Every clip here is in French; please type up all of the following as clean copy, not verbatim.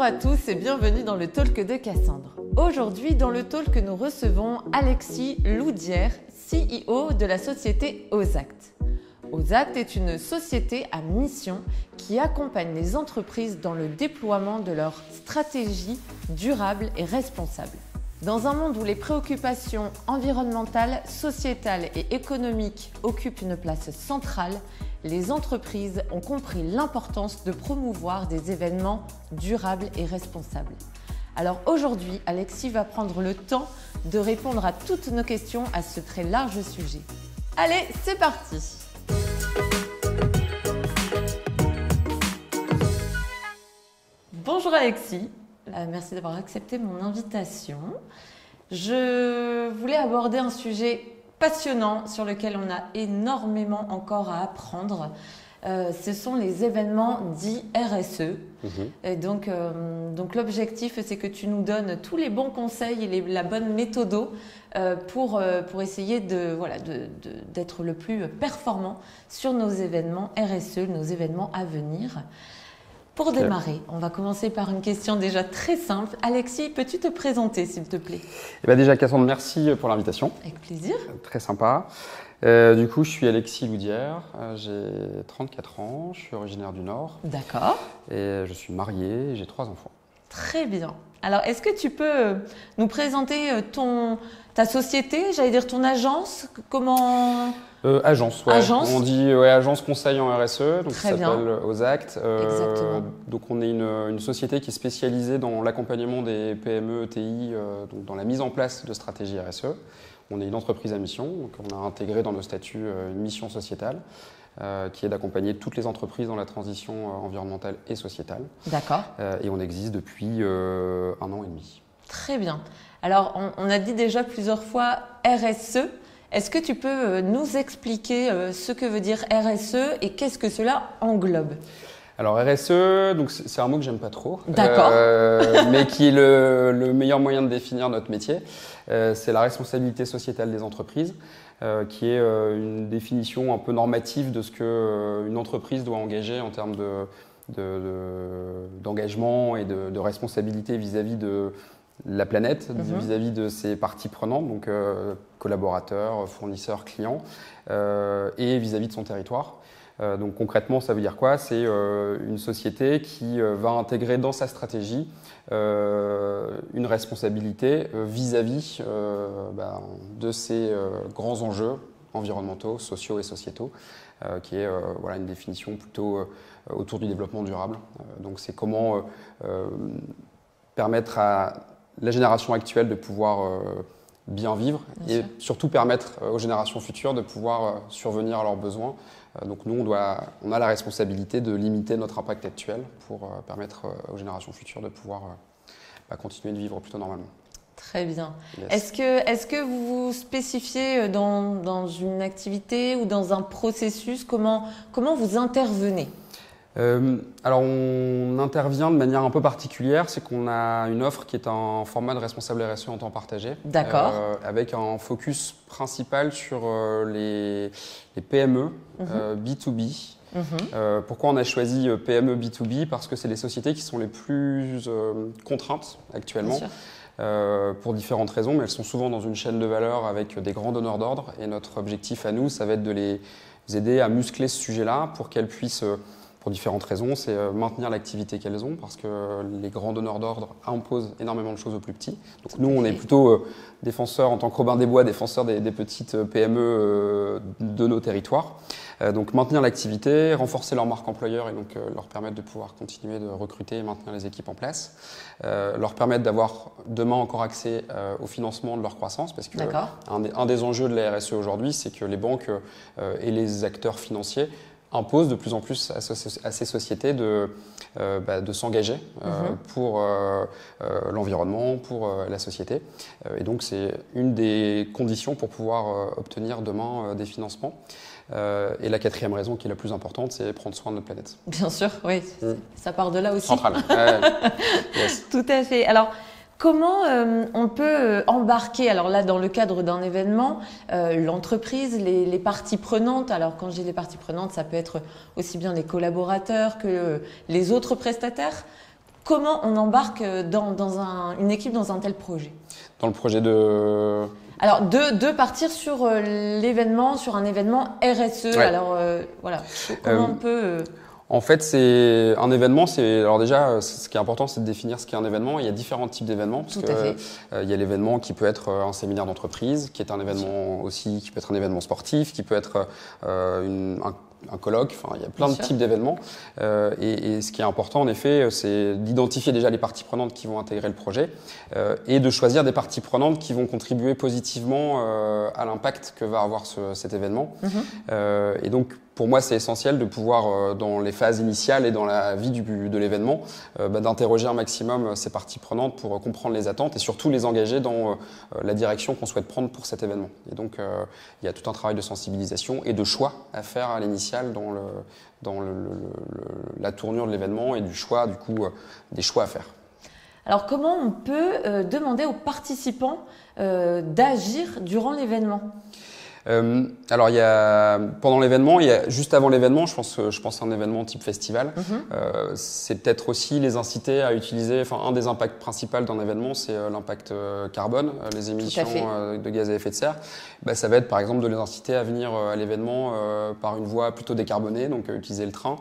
Bonjour à tous et bienvenue dans le Talk de Cassandre. Aujourd'hui, dans le Talk, nous recevons Alexis Loudière, CEO de la société Ozact. Ozact est une société à mission qui accompagne les entreprises dans le déploiement de leur stratégie durable et responsable. Dans un monde où les préoccupations environnementales, sociétales et économiques occupent une place centrale, les entreprises ont compris l'importance de promouvoir des événements durables et responsables. Alors aujourd'hui, Alexis va prendre le temps de répondre à toutes nos questions à ce très large sujet. Allez, c'est parti! Bonjour Alexis, merci d'avoir accepté mon invitation. Je voulais aborder un sujet passionnant sur lequel on a énormément encore à apprendre. Ce sont les événements dits RSE. Et donc l'objectif, c'est que tu nous donnes tous les bons conseils et la bonne méthode pour essayer d'être le plus performant sur nos événements RSE, nos événements à venir. Pour démarrer, on va commencer par une question déjà très simple. Alexis, peux-tu te présenter, s'il te plaît? Déjà, Cassandre, merci pour l'invitation. Avec plaisir. Très sympa. Du coup, je suis Alexis Loudière, j'ai 34 ans, je suis originaire du Nord. D'accord. Et je suis marié, j'ai 3 enfants. Très bien. Alors, est-ce que tu peux nous présenter ta société, j'allais dire ton agence? Comment… Agence, ouais. Agence. On dit agence conseil en RSE, donc Très ça bien. s'appelle Ozact. Exactement. Donc on est une société qui est spécialisée dans l'accompagnement des PME, ETI, donc dans la mise en place de stratégies RSE. On est une entreprise à mission, donc on a intégré dans nos statuts une mission sociétale qui est d'accompagner toutes les entreprises dans la transition environnementale et sociétale. D'accord. Et on existe depuis 1 an et demi. Très bien. Alors, on a dit déjà plusieurs fois RSE. Est-ce que tu peux nous expliquer ce que veut dire RSE et qu'est-ce que cela englobe? Alors RSE, donc c'est un mot que j'aime pas trop, D'accord. mais qui est le meilleur moyen de définir notre métier. C'est la responsabilité sociétale des entreprises, qui est une définition un peu normative de ce qu'une entreprise doit engager en termes d'engagement et de responsabilité vis-à-vis de la planète, vis-à-vis de ses parties prenantes, donc collaborateurs, fournisseurs, clients, et vis-à-vis de son territoire. Donc concrètement, ça veut dire quoi? C'est une société qui va intégrer dans sa stratégie une responsabilité vis-à-vis de ces grands enjeux environnementaux, sociaux et sociétaux, qui est une définition plutôt autour du développement durable. Donc c'est comment permettre à la génération actuelle de pouvoir bien vivre et surtout permettre aux générations futures de pouvoir survenir à leurs besoins. Donc nous, on a la responsabilité de limiter notre impact actuel pour permettre aux générations futures de pouvoir continuer de vivre plutôt normalement. Très bien. Yes. Est-ce que vous vous spécifiez dans une activité ou dans un processus? Comment vous intervenez? Alors on intervient de manière un peu particulière, c'est qu'on a une offre qui est un format de responsable RSE en temps partagé. D'accord. Avec un focus principal sur les PME B2B. Pourquoi on a choisi PME B2B? Parce que c'est les sociétés qui sont les plus contraintes actuellement. Bien sûr. Pour différentes raisons, mais elles sont souvent dans une chaîne de valeur avec des grands donneurs d'ordre. Et notre objectif à nous, ça va être de les aider à muscler ce sujet-là pour qu'elles puissent… Pour différentes raisons, c'est maintenir l'activité qu'elles ont parce que les grands donneurs d'ordre imposent énormément de choses aux plus petits. Donc nous, on est plutôt défenseurs, en tant que Robin des Bois, défenseurs des petites PME de nos territoires. Donc maintenir l'activité, renforcer leur marque employeur et donc leur permettre de pouvoir continuer de recruter et maintenir les équipes en place. Leur permettre d'avoir demain encore accès au financement de leur croissance parce que un des enjeux de la RSE aujourd'hui, c'est que les banques et les acteurs financiers impose de plus en plus à ces sociétés de s'engager pour l'environnement, pour la société. Et donc, c'est une des conditions pour pouvoir obtenir demain des financements. Et la 4e raison, qui est la plus importante, c'est prendre soin de notre planète. Bien sûr, oui. Ça part de là aussi. Central. Yes. Tout à fait. Alors, comment on peut embarquer, alors là dans le cadre d'un événement, l'entreprise, les parties prenantes? Alors quand je dis les parties prenantes, ça peut être aussi bien les collaborateurs que les autres prestataires. comment on embarque une équipe dans un tel projet? Dans le projet de... Alors, de partir sur l'événement, sur un événement RSE. Ouais. Alors, voilà, comment on peut... En fait, c'est un événement. Alors déjà, ce qui est important, c'est de définir ce qu'est un événement. Il y a différents types d'événements. Tout à fait. Il y a l'événement qui peut être un séminaire d'entreprise, qui est un événement aussi, qui peut être un événement sportif, qui peut être un colloque. Enfin, il y a plein de types d'événements. Et ce qui est important, en effet, c'est d'identifier déjà les parties prenantes qui vont intégrer le projet et de choisir des parties prenantes qui vont contribuer positivement à l'impact que va avoir cet événement. Et donc, pour moi, c'est essentiel de pouvoir, dans les phases initiales et dans la vie de l'événement, d'interroger un maximum ces parties prenantes pour comprendre les attentes et surtout les engager dans la direction qu'on souhaite prendre pour cet événement. Et donc, il y a tout un travail de sensibilisation et de choix à faire à l'initial dans la tournure de l'événement et du choix, du coup, des choix à faire. Alors, comment on peut demander aux participants d'agir durant l'événement ? Alors, pendant l'événement, juste avant l'événement, je pense à un événement type festival. C'est peut-être aussi les inciter à utiliser, un des impacts principaux d'un événement, c'est l'impact carbone, les émissions de gaz à effet de serre. Ça va être par exemple de les inciter à venir à l'événement par une voie plutôt décarbonée, donc utiliser le train.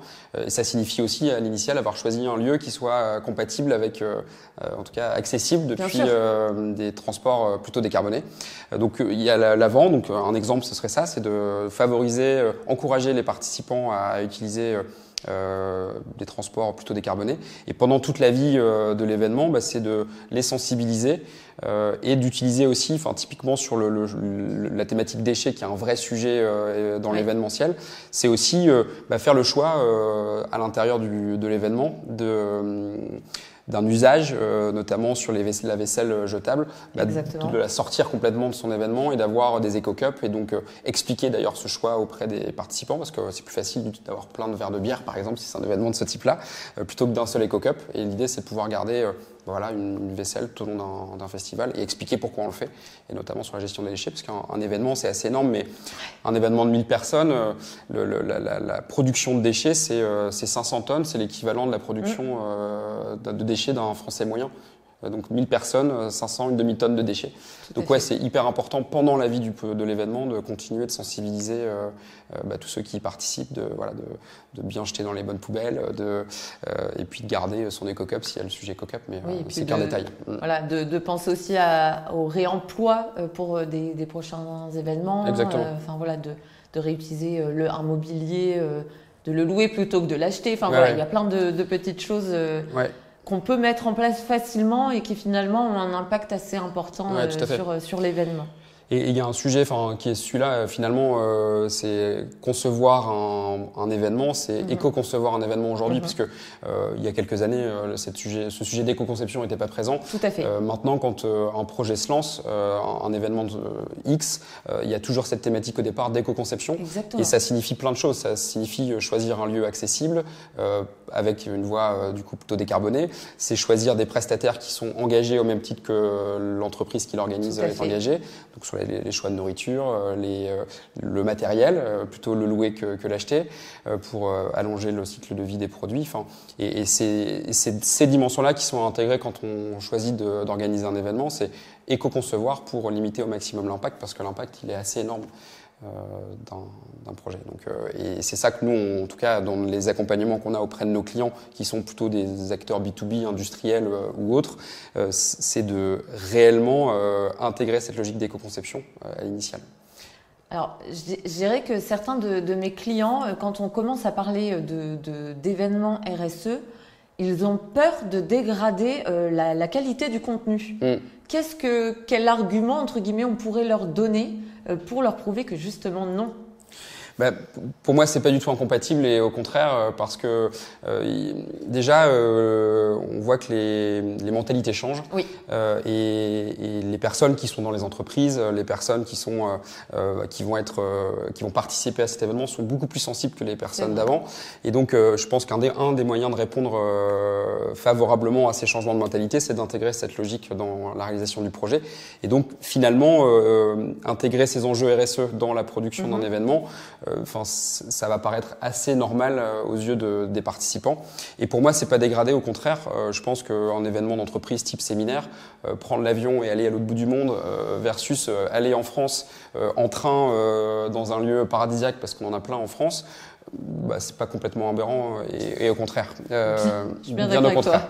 Et ça signifie aussi à l'initial avoir choisi un lieu qui soit compatible avec, en tout cas accessible depuis des transports plutôt décarbonés. Donc il y a l'avant, donc un exemple ce serait ça, c'est de favoriser, encourager les participants à utiliser des transports plutôt décarbonés. Et pendant toute la vie de l'événement, c'est de les sensibiliser et d'utiliser aussi, typiquement sur la thématique déchets, qui est un vrai sujet dans l'événementiel, c'est aussi faire le choix à l'intérieur de l'événement d'un usage, notamment sur la vaisselle jetable, de la sortir complètement de son événement et d'avoir des éco-cups et donc expliquer d'ailleurs ce choix auprès des participants parce que c'est plus facile d'avoir plein de verres de bière par exemple si c'est un événement de ce type-là plutôt que d'un seul éco-cup et l'idée c'est de pouvoir garder une vaisselle tout au long d'un festival et expliquer pourquoi on le fait et notamment sur la gestion des déchets parce qu'un événement c'est assez énorme mais un événement de 1000 personnes la production de déchets c'est 500 tonnes, c'est l'équivalent de la production de déchets d'un Français moyen. Donc 1000 personnes, 500, une demi-tonne de déchets. Donc c'est hyper important pendant la vie de l'événement de continuer de sensibiliser tous ceux qui y participent, de bien jeter dans les bonnes poubelles, et puis de garder son éco-cup s'il y a le sujet éco-cup, mais c'est qu'un détail. Voilà, de penser aussi au réemploi pour des prochains événements. Exactement. De réutiliser un mobilier, de le louer plutôt que de l'acheter. Il y a plein de petites choses. Qu'on peut mettre en place facilement et qui finalement ont un impact assez important sur l'événement. Et il y a un sujet qui est celui-là, finalement, c'est concevoir un événement, c'est éco-concevoir un événement aujourd'hui, puisque il y a quelques années, ce sujet d'éco-conception n'était pas présent. Tout à fait. Maintenant, quand un projet se lance, un événement X, il y a toujours cette thématique au départ d'éco-conception. Exactement. Et ça signifie plein de choses. Ça signifie choisir un lieu accessible, avec une voie du coup plutôt décarbonée. C'est choisir des prestataires qui sont engagés au même titre que l'entreprise qui l'organise est engagée. Donc sur les choix de nourriture, le matériel, plutôt le louer que l'acheter, pour allonger le cycle de vie des produits. Et c'est ces dimensions-là qui sont intégrées quand on choisit d'organiser un événement. C'est éco-concevoir pour limiter au maximum l'impact, parce que l'impact il est assez énorme d'un projet. Donc, et c'est ça que nous, en tout cas, dans les accompagnements qu'on a auprès de nos clients, qui sont plutôt des acteurs B2B, industriels ou autres, c'est de réellement intégrer cette logique d'éco-conception à l'initiale. Alors, je dirais que certains de mes clients, quand on commence à parler d'événements RSE, ils ont peur de dégrader la qualité du contenu. Quel argument, entre guillemets, on pourrait leur donner pour leur prouver que justement non? Pour moi, c'est pas du tout incompatible et au contraire, parce que déjà, on voit que les mentalités changent et les personnes qui sont dans les entreprises, les personnes qui vont participer à cet événement sont beaucoup plus sensibles que les personnes d'avant. Et donc, je pense qu'un des moyens de répondre favorablement à ces changements de mentalité, c'est d'intégrer cette logique dans la réalisation du projet. Et donc, finalement, intégrer ces enjeux RSE dans la production d'un événement, ça va paraître assez normal aux yeux des participants. Et pour moi, c'est pas dégradé, au contraire. Je pense qu'un événement d'entreprise type séminaire, prendre l'avion et aller à l'autre bout du monde versus aller en France en train dans un lieu paradisiaque, parce qu'on en a plein en France, c'est pas complètement aberrant et au contraire. Je suis bien d'accord avec toi.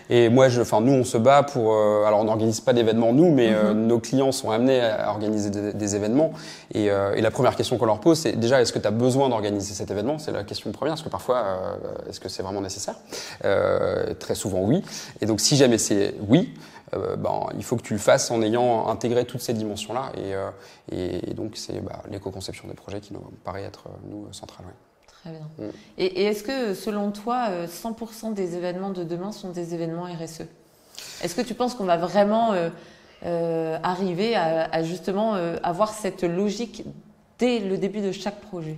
Et moi, nous, on se bat pour. Alors, on n'organise pas d'événements nous, mais nos clients sont amenés à organiser des événements. Et la première question qu'on leur pose, c'est déjà, est-ce que tu as besoin d'organiser cet événement? C'est la question première, parce que parfois, est-ce que c'est vraiment nécessaire? Très souvent, oui. Et donc, si jamais c'est oui, il faut que tu le fasses en ayant intégré toutes ces dimensions-là. Et donc, c'est l'éco-conception des projets qui nous paraît être, nous, centrale. Ouais. Très bien. Et est-ce que, selon toi, 100% des événements de demain sont des événements RSE? Est-ce que tu penses qu'on va vraiment arriver à justement avoir cette logique dès le début de chaque projet?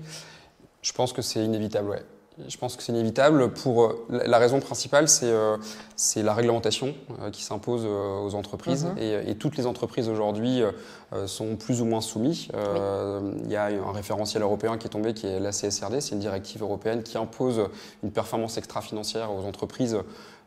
Je pense que c'est inévitable, ouais. Je pense que c'est inévitable. Pour la raison principale, c'est la réglementation qui s'impose aux entreprises. Et toutes les entreprises aujourd'hui sont plus ou moins soumises. Il y a un référentiel européen qui est tombé, qui est la CSRD. C'est une directive européenne qui impose une performance extra-financière aux entreprises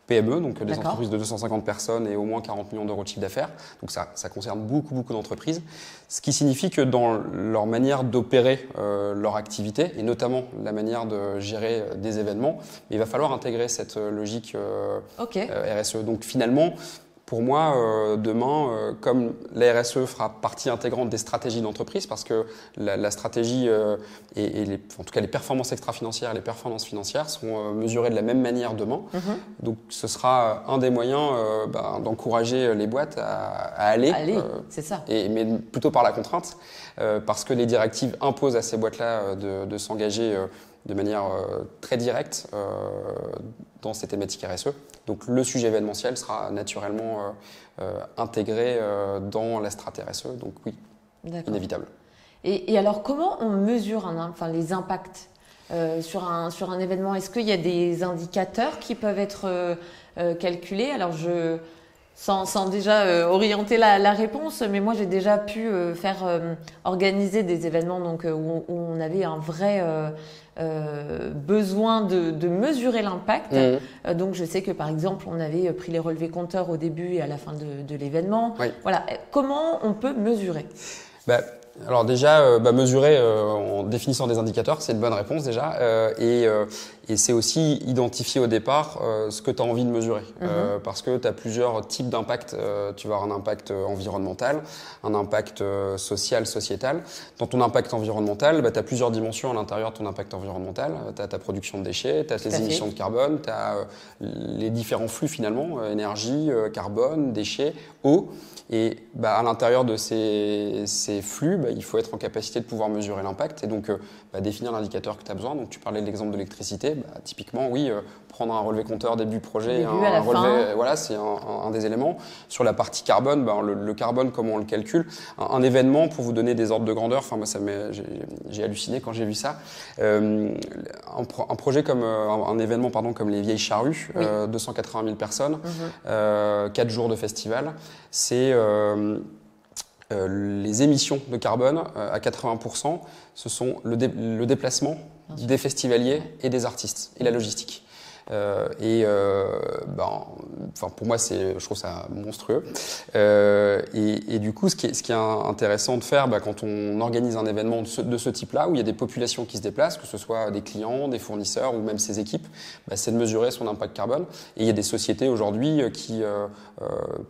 PME, donc des entreprises de 250 personnes et au moins 40 millions d'euros de chiffre d'affaires. Donc ça concerne beaucoup d'entreprises. Ce qui signifie que dans leur manière d'opérer leur activité, et notamment la manière de gérer des événements, il va falloir intégrer cette logique RSE. Donc finalement, pour moi, demain, comme la RSE fera partie intégrante des stratégies d'entreprise, parce que la stratégie en tout cas les performances extra-financières, les performances financières seront mesurées de la même manière demain. Donc ce sera un des moyens d'encourager les boîtes à aller. C'est ça. Mais plutôt par la contrainte, parce que les directives imposent à ces boîtes-là de s'engager de manière très directe dans ces thématiques RSE. Donc le sujet événementiel sera naturellement intégré dans la strate RSE, donc oui, inévitable. Et alors comment on mesure les impacts sur un événement? Est-ce qu'il y a des indicateurs qui peuvent être calculés? Alors sans déjà orienter la réponse, mais moi j'ai déjà pu organiser des événements où on avait un vrai besoin de mesurer l'impact. Donc je sais que par exemple on avait pris les relevés compteurs au début et à la fin de l'événement. Voilà. Comment on peut mesurer? Alors déjà, mesurer en définissant des indicateurs, c'est une bonne réponse déjà. Et c'est aussi identifier au départ ce que tu as envie de mesurer. Parce que tu as plusieurs types d'impact. Tu vas avoir un impact environnemental, un impact social, sociétal. Dans ton impact environnemental, tu as plusieurs dimensions à l'intérieur de ton impact environnemental. Tu as ta production de déchets, tu as tes émissions de carbone, tu as les différents flux finalement, énergie, carbone, déchets, eau. Et à l'intérieur de ces flux, il faut être en capacité de pouvoir mesurer l'impact et donc définir l'indicateur que tu as besoin. Donc tu parlais de l'exemple de l'électricité. Typiquement, oui, prendre un relevé compteur début projet, voilà, c'est un des éléments. Sur la partie carbone, le carbone, comment on le calcule? Un événement, pour vous donner des ordres de grandeur, moi j'ai halluciné quand j'ai vu ça. Un projet comme un événement comme les Vieilles Charrues, 280 000 personnes, 4 jours de festival, c'est les émissions de carbone à 80%, ce sont le déplacement des festivaliers et des artistes et la logistique. Pour moi, je trouve ça monstrueux. Et du coup, ce qui est intéressant de faire quand on organise un événement de ce type-là, où il y a des populations qui se déplacent, que ce soit des clients, des fournisseurs ou même ses équipes, c'est de mesurer son impact carbone. Et il y a des sociétés aujourd'hui qui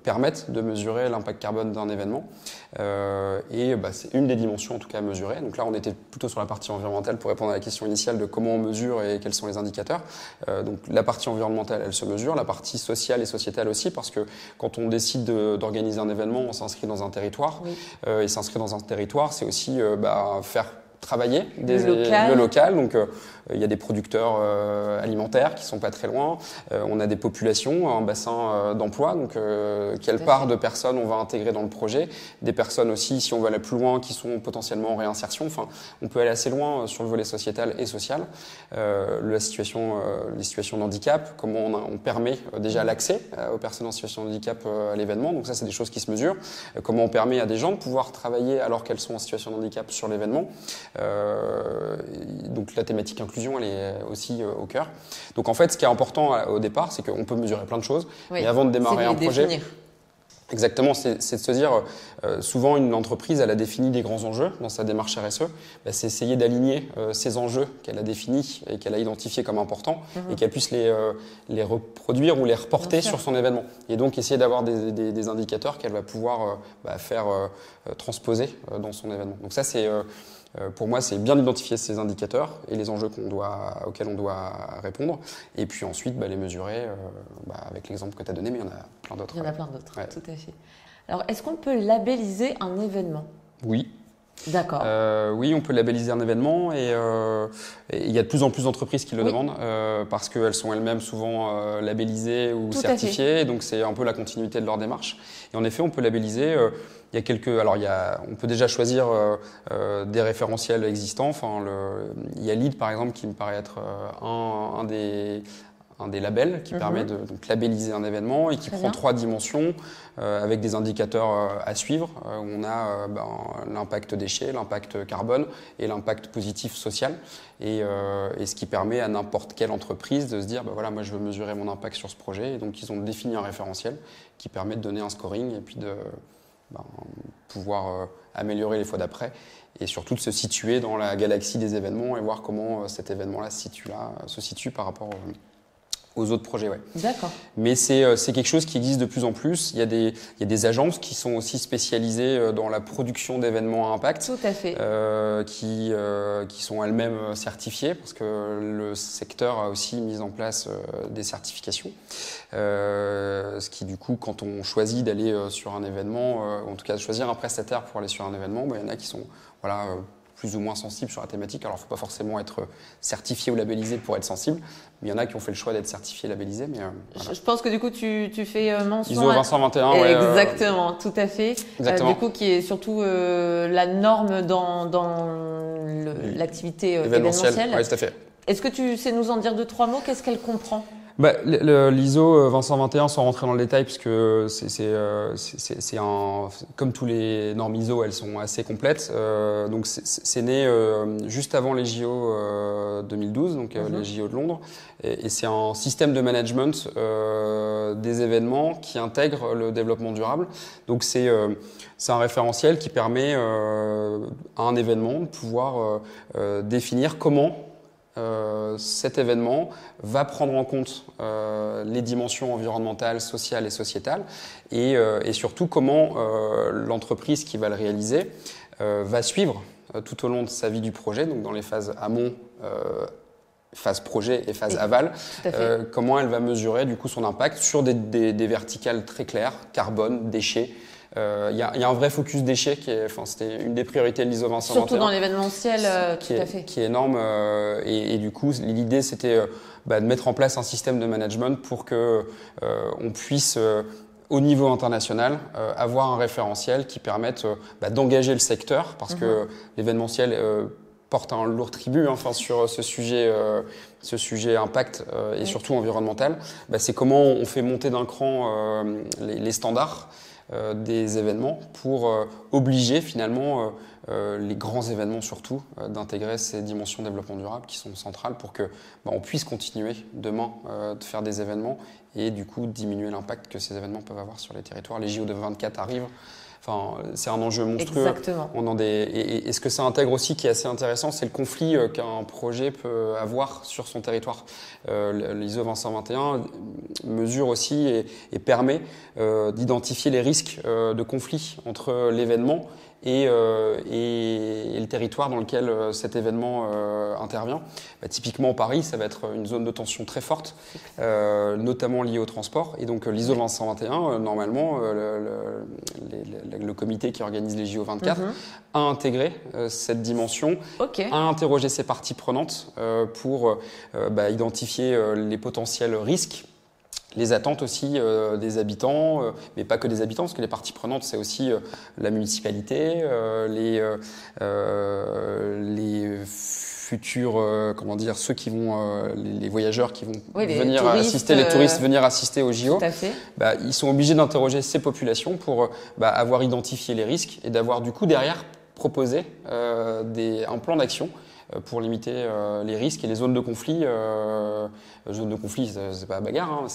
permettent de mesurer l'impact carbone d'un événement. C'est une des dimensions en tout cas à mesurer. Donc là, on était plutôt sur la partie environnementale pour répondre à la question initiale de comment on mesure et quels sont les indicateurs. Donc la partie environnementale, elle se mesure, la partie sociale et sociétale aussi, parce que quand on décide d'organiser un événement, on s'inscrit dans un territoire. Et s'inscrire dans un territoire, c'est aussi faire travailler le local. Donc il y a des producteurs alimentaires qui sont pas très loin. On a des populations, un bassin d'emploi. Donc quelle part de personnes on va intégrer dans le projet? Des personnes aussi, si on veut aller plus loin, qui sont potentiellement en réinsertion. Enfin, on peut aller assez loin sur le volet sociétal et social. Les situations de handicap, comment on permet déjà l'accès aux personnes en situation de handicap à l'événement. Donc ça, c'est des choses qui se mesurent. Comment on permet à des gens de pouvoir travailler alors qu'elles sont en situation de handicap sur l'événement. Donc la thématique inclusion, elle est aussi au cœur. Donc en fait, ce qui est important au départ, c'est qu'on peut mesurer plein de choses. Oui, mais avant de démarrer un projet, définir. Exactement, c'est de se dire, souvent une entreprise, elle a défini des grands enjeux dans sa démarche RSE, c'est essayer d'aligner ces enjeux qu'elle a définis et qu'elle a identifiés comme importants et qu'elle puisse les reproduire ou les reporter sur son événement. Et donc essayer d'avoir des indicateurs qu'elle va pouvoir faire transposer dans son événement. Donc ça, c'est pour moi, c'est bien d'identifier ces indicateurs et les enjeux auxquels on doit répondre, et puis ensuite les mesurer avec l'exemple que tu as donné, mais il y en a plein d'autres. Il y en a plein d'autres, tout à fait. Alors, est-ce qu'on peut labelliser un événement ? Oui. D'accord. Oui, on peut labelliser un événement et il y a de plus en plus d'entreprises qui le demandent parce qu'elles sont elles-mêmes souvent labellisées ou certifiées, donc c'est un peu la continuité de leur démarche. Et en effet, on peut labelliser. Il y a on peut déjà choisir des référentiels existants. Il y a LEED par exemple qui me paraît être un des labels qui permet de labelliser un événement et qui prend 3 dimensions avec des indicateurs à suivre où on a l'impact déchet, l'impact carbone et l'impact positif social et ce qui permet à n'importe quelle entreprise de se dire moi je veux mesurer mon impact sur ce projet, et donc ils ont défini un référentiel qui permet de donner un scoring et puis de pouvoir améliorer les fois d'après et surtout de se situer dans la galaxie des événements et voir comment cet événement-là se situe par rapport aux autres projets. D'accord. Mais c'est quelque chose qui existe de plus en plus. Il y a des agences qui sont aussi spécialisées dans la production d'événements à impact. Tout à fait. Qui sont elles-mêmes certifiées parce que le secteur a aussi mis en place des certifications. Ce qui du coup, quand on choisit d'aller sur un événement, en tout cas de choisir un prestataire pour aller sur un événement, il y en a qui sont plus ou moins sensibles sur la thématique. Alors, il ne faut pas forcément être certifié ou labellisé pour être sensible. Mais il y en a qui ont fait le choix d'être certifiés et labellisés. Je pense que du coup, tu fais mention ISO 221, exactement, tout à fait. Du coup, qui est surtout la norme dans l'activité événementielle. Oui, tout à fait. Est-ce que tu sais nous en dire 2-3 mots ? Qu'est-ce qu'elle comprend ? L'ISO 221, sans rentrer dans le détail, puisque comme tous les normes ISO, elles sont assez complètes. Donc c'est né juste avant les JO 2012, donc les JO de Londres, et c'est un système de management des événements qui intègre le développement durable. Donc c'est un référentiel qui permet à un événement de pouvoir définir comment cet événement va prendre en compte les dimensions environnementales, sociales et sociétales et surtout comment l'entreprise qui va le réaliser va suivre tout au long de sa vie du projet, donc dans les phases amont, phase projet et phase aval, comment elle va mesurer du coup son impact sur des verticales très claires, carbone, déchets. Il y a un vrai focus déchets c'était une des priorités de l'ISO 221. Surtout dans l'événementiel, tout à fait. Qui est énorme et du coup l'idée c'était de mettre en place un système de management pour que on puisse au niveau international avoir un référentiel qui permette d'engager le secteur parce que l'événementiel porte un lourd tribut sur ce sujet impact et surtout environnemental. C'est comment on fait monter d'un cran les standards des événements pour obliger finalement les grands événements surtout d'intégrer ces dimensions de développement durable qui sont centrales pour que on puisse continuer demain de faire des événements et du coup diminuer l'impact que ces événements peuvent avoir sur les territoires. Les JO de 24 arrivent. C'est un enjeu monstrueux. Exactement. Et ce que ça intègre aussi qui est assez intéressant, c'est le conflit qu'un projet peut avoir sur son territoire. L'ISO 221 mesure aussi et permet d'identifier les risques de conflit entre l'événement et le territoire dans lequel cet événement intervient. Typiquement, Paris, ça va être une zone de tension très forte, notamment liée au transport. Et donc, l'ISO 221, normalement, le comité qui organise les JO 24 a intégré cette dimension, a interrogé ses parties prenantes pour identifier les potentiels risques, les attentes aussi des habitants, mais pas que des habitants, parce que les parties prenantes, c'est aussi la municipalité, les futurs, ceux qui vont, les voyageurs qui vont venir assister, les touristes venir assister aux JO. Tout à fait. Ils sont obligés d'interroger ces populations pour avoir identifié les risques et d'avoir du coup derrière proposer un plan d'action pour limiter les risques et les zones de conflit. Zones de conflit, c'est pas bagarre, hein,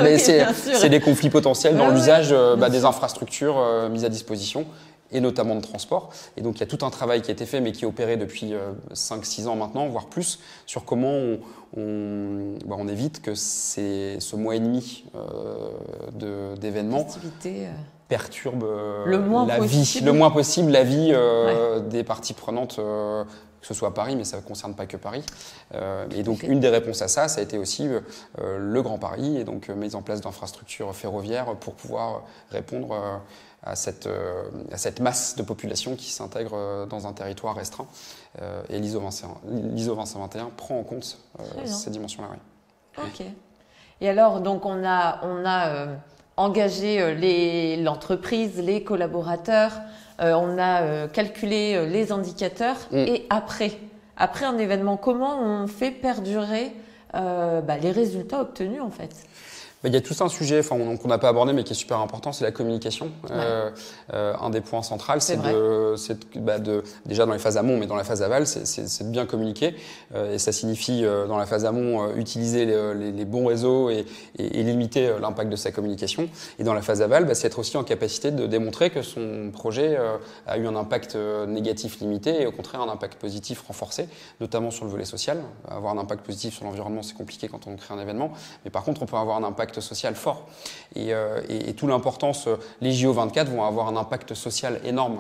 mais c'est des conflits potentiels dans l'usage des infrastructures mises à disposition, et notamment de transport. Et donc il y a tout un travail qui a été fait, mais qui est opéré depuis 5-6 ans maintenant, voire plus, sur comment on évite que ce mois et demi d'événements perturbe le moins possible la vie des parties prenantes, que ce soit à Paris, mais ça ne concerne pas que Paris. Et donc une des réponses à ça a été aussi le Grand Paris, et donc mise en place d'infrastructures ferroviaires pour pouvoir répondre à cette masse de population qui s'intègre dans un territoire restreint. Et l'ISO 20521 prend en compte ces dimensions-là. Oui. Ok. Et alors, donc on a engagé l'entreprise, les collaborateurs, on a calculé les indicateurs. Et après un événement, comment on fait perdurer les résultats obtenus en fait? Il y a tout un sujet qu'on n'a pas abordé mais qui est super important, c'est la communication. Un des points centraux, déjà dans les phases amont, mais dans la phase aval, c'est de bien communiquer. Et ça signifie, dans la phase amont, utiliser les bons réseaux et limiter l'impact de sa communication. Et dans la phase aval, c'est être aussi en capacité de démontrer que son projet a eu un impact négatif limité et au contraire un impact positif renforcé, notamment sur le volet social. Avoir un impact positif sur l'environnement, c'est compliqué quand on crée un événement. Mais par contre, on peut avoir un impact social fort. Et toute l'importance, les JO 24 vont avoir un impact social énorme.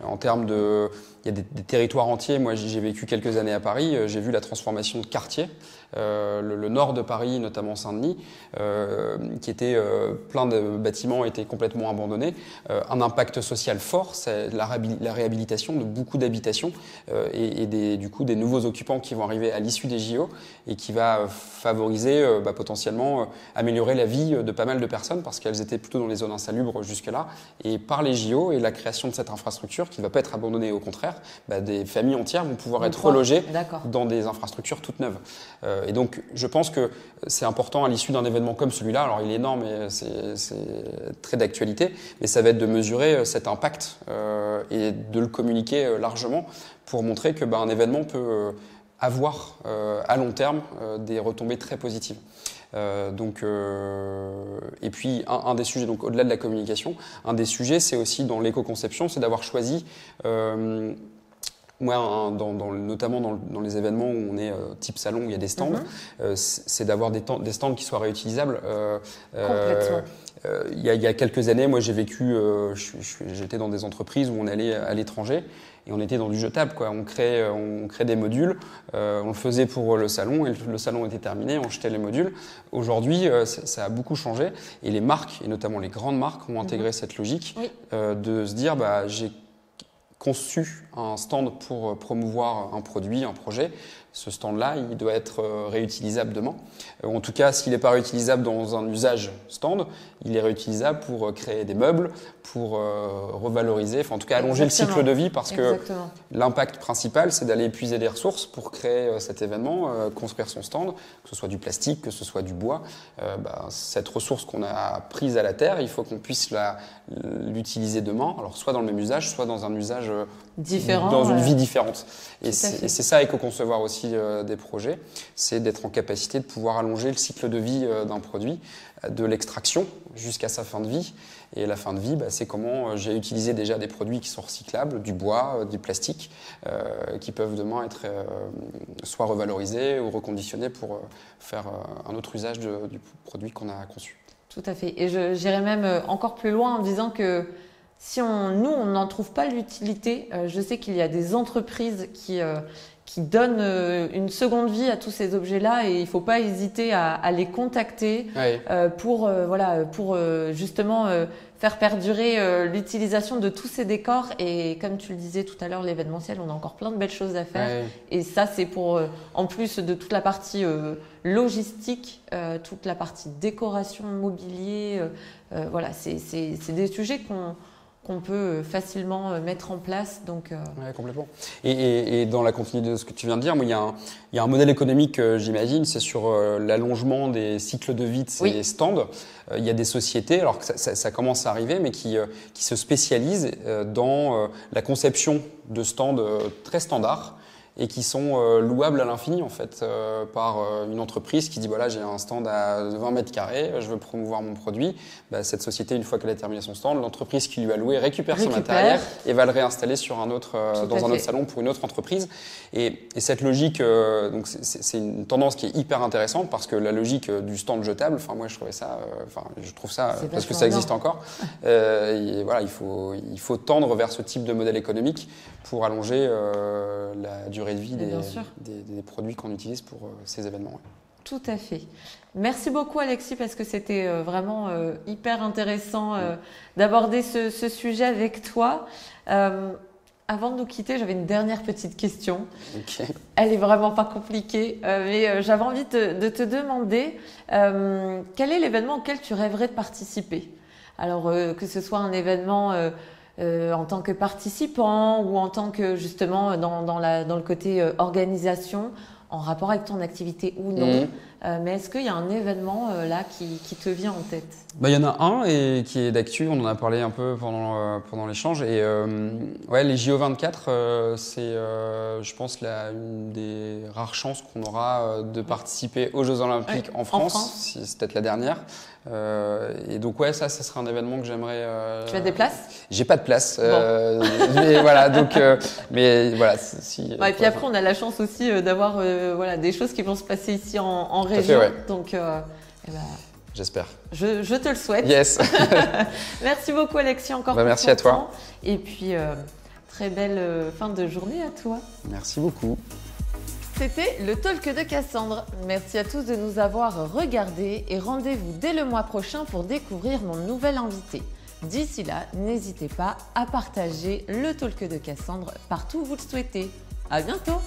En termes de... Il y a des territoires entiers. Moi, j'ai vécu quelques années à Paris. J'ai vu la transformation de quartiers. Le nord de Paris, notamment Saint-Denis, qui était plein de bâtiments étaient complètement abandonnés. Un impact social fort, c'est la réhabilitation de beaucoup d'habitations et du coup des nouveaux occupants qui vont arriver à l'issue des JO et qui va favoriser potentiellement améliorer la vie de pas mal de personnes parce qu'elles étaient plutôt dans les zones insalubres jusque-là. Et par les JO et la création de cette infrastructure qui ne va pas être abandonnée, au contraire, des familles entières vont pouvoir être relogées dans des infrastructures toutes neuves. Et donc, je pense que c'est important à l'issue d'un événement comme celui-là. Alors, il est énorme et c'est très d'actualité, mais ça va être de mesurer cet impact et de le communiquer largement pour montrer que un événement peut avoir à long terme des retombées très positives. Et puis un des sujets, donc au-delà de la communication, un des sujets, c'est aussi dans l'éco-conception, c'est d'avoir choisi. Moi, notamment dans les événements où on est type salon, où il y a des stands, c'est d'avoir des stands qui soient réutilisables. Complètement. Il y a quelques années, moi j'ai vécu, j'étais dans des entreprises où on allait à l'étranger et on était dans du jetable, quoi. On crée des modules, on le faisait pour le salon et le salon était terminé, on jetait les modules. Aujourd'hui, ça a beaucoup changé et les marques, et notamment les grandes marques, ont intégré cette logique de se dire j'ai conçu un stand pour promouvoir un produit, un projet. Ce stand-là, il doit être réutilisable demain. En tout cas, s'il n'est pas réutilisable dans un usage stand, il est réutilisable pour créer des meubles, pour revaloriser, en tout cas allonger le cycle de vie parce que l'impact principal, c'est d'aller épuiser des ressources pour créer cet événement, construire son stand, que ce soit du plastique, que ce soit du bois. Cette ressource qu'on a prise à la terre, il faut qu'on puisse l'utiliser demain, alors soit dans le même usage, soit dans un usage différent, dans une vie différente. Et c'est ça, éco-concevoir aussi des projets, c'est d'être en capacité de pouvoir allonger le cycle de vie d'un produit, de l'extraction jusqu'à sa fin de vie. Et la fin de vie, c'est comment j'ai utilisé déjà des produits qui sont recyclables, du bois, du plastique, qui peuvent demain être soit revalorisés ou reconditionnés pour faire un autre usage du produit qu'on a conçu. Tout à fait. Et j'irais même encore plus loin en disant que si nous, on n'en trouve pas l'utilité, je sais qu'il y a des entreprises qui donnent une seconde vie à tous ces objets-là et il ne faut pas hésiter à les contacter pour justement faire perdurer l'utilisation de tous ces décors. Et comme tu le disais tout à l'heure, l'événementiel, on a encore plein de belles choses à faire. Et ça, c'est pour, en plus de toute la partie logistique, toute la partie décoration, mobilier, c'est des sujets qu'on peut facilement mettre en place. Donc, Ouais, complètement. Et dans la continuité de ce que tu viens de dire, moi, il y a un modèle économique, j'imagine, c'est sur l'allongement des cycles de vie de ces stands. Il y a des sociétés, alors que ça commence à arriver, mais qui se spécialisent dans la conception de stands très standards et qui sont louables à l'infini en fait par une entreprise qui dit voilà, j'ai un stand à 20 mètres carrés, je veux promouvoir mon produit. Bah, cette société, une fois qu'elle a terminé son stand, l'entreprise qui lui a loué récupère son matériel et va le réinstaller sur un autre dans un autre salon pour une autre entreprise. Et cette logique, donc c'est une tendance qui est hyper intéressante parce que la logique du stand jetable, enfin moi je trouvais ça, je trouve ça parce que ça existe encore. Et voilà, il faut tendre vers ce type de modèle économique pour allonger la durée de vie des produits qu'on utilise pour ces événements. Ouais. Tout à fait. Merci beaucoup Alexis parce que c'était vraiment hyper intéressant d'aborder ce sujet avec toi. Avant de nous quitter, j'avais une dernière petite question. Okay. Elle est vraiment pas compliquée, mais j'avais envie de te demander quel est l'événement auquel tu rêverais de participer? Alors que ce soit un événement en tant que participant ou en tant que justement dans le côté organisation, en rapport avec ton activité ou non. Mais est-ce qu'il y a un événement là qui te vient en tête? Bah, il y en a un et qui est d'actu, on en a parlé un peu pendant l'échange. Et ouais, les JO24, c'est je pense une des rares chances qu'on aura de participer aux Jeux Olympiques en France. C'est peut-être la dernière. Et donc ouais, ça sera un événement que j'aimerais. Tu as des places? J'ai pas de place, mais voilà. Donc, mais voilà. Et puis après, on a la chance aussi d'avoir voilà des choses qui vont se passer ici en région. Fait, ouais. Donc, j'espère. Je te le souhaite. Yes. Merci beaucoup Alexis encore. Pour merci ton à toi. temps. Et puis très belle fin de journée à toi. Merci beaucoup. C'était le Talk de Cassandre. Merci à tous de nous avoir regardés et rendez-vous dès le mois prochain pour découvrir mon nouvel invité. D'ici là, n'hésitez pas à partager le Talk de Cassandre partout où vous le souhaitez. À bientôt!